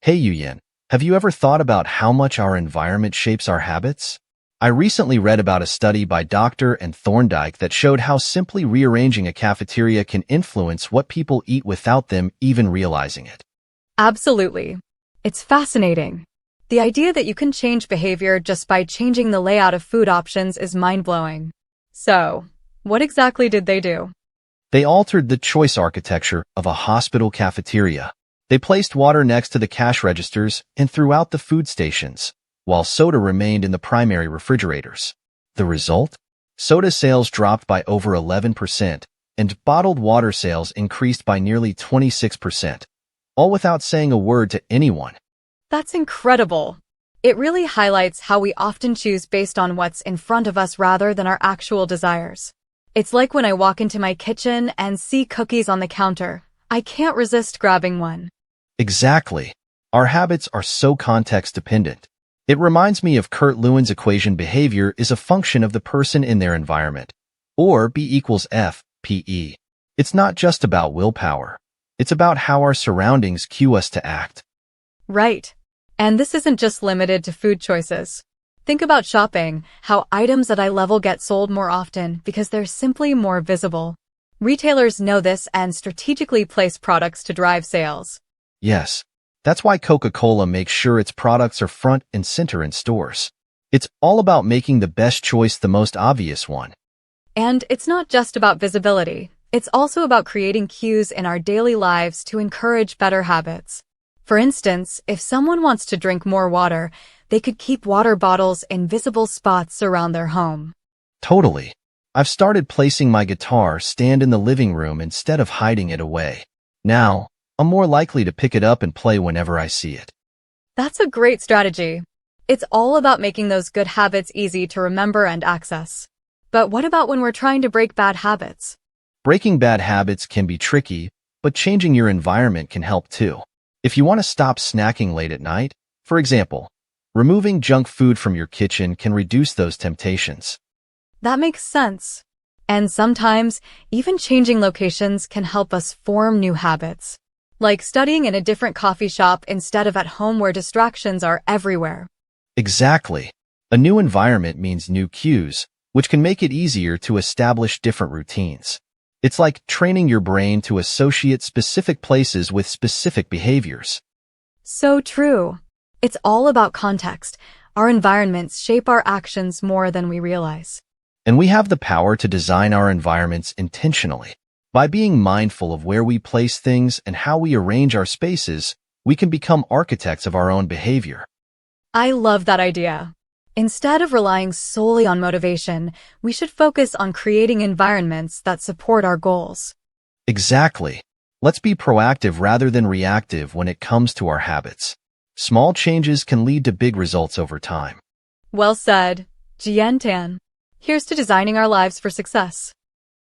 Hey Yuyen, have you ever thought about how much our environment shapes our habits? I recently read about a study by Doctor and Thorndike that showed how simply rearranging a cafeteria can influence what people eat without them even realizing it. Absolutely. It's fascinating. The idea that you can change behavior just by changing the layout of food options is mind-blowing. So, what exactly did they do? They altered the choice architecture of a hospital cafeteria. They placed water next to the cash registers and throughout the food stations, while soda remained in the primary refrigerators. The result? Soda sales dropped by over 11%, and bottled water sales increased by nearly 26%, all without saying a word to anyone. That's incredible. It really highlights how we often choose based on what's in front of us rather than our actual desires. It's like when I walk into my kitchen and see cookies on the counter. I can't resist grabbing one. Exactly. Our habits are so context-dependent. It reminds me of Kurt Lewin's equation: behavior is a function of the person in their environment, or B equals F, PE. It's not just about willpower. It's about how our surroundings cue us to act. Right. And this isn't just limited to food choices. Think about shopping, how items at eye level get sold more often because they're simply more visible. Retailers know this and strategically place products to drive sales. Yes, that's why Coca-Cola makes sure its products are front and center in stores. It's all about making the best choice the most obvious one. And it's not just about visibility. It's also about creating cues in our daily lives to encourage better habits. For instance, if someone wants to drink more water, they could keep water bottles in visible spots around their home. Totally. I've started placing my guitar stand in the living room instead of hiding it away. Now, I'm more likely to pick it up and play whenever I see it. That's a great strategy. It's all about making those good habits easy to remember and access. But what about when we're trying to break bad habits? Breaking bad habits can be tricky, but changing your environment can help too. If you want to stop snacking late at night, for example, removing junk food from your kitchen can reduce those temptations. That makes sense. And sometimes, even changing locations can help us form new habits. Like studying in a different coffee shop instead of at home where distractions are everywhere. Exactly. A new environment means new cues, which can make it easier to establish different routines. It's like training your brain to associate specific places with specific behaviors. So true. It's all about context. Our environments shape our actions more than we realize. And we have the power to design our environments intentionally. By being mindful of where we place things and how we arrange our spaces, we can become architects of our own behavior. I love that idea. Instead of relying solely on motivation, we should focus on creating environments that support our goals. Exactly. Let's be proactive rather than reactive when it comes to our habits. Small changes can lead to big results over time. Well said, Jian Tan. Here's to designing our lives for success.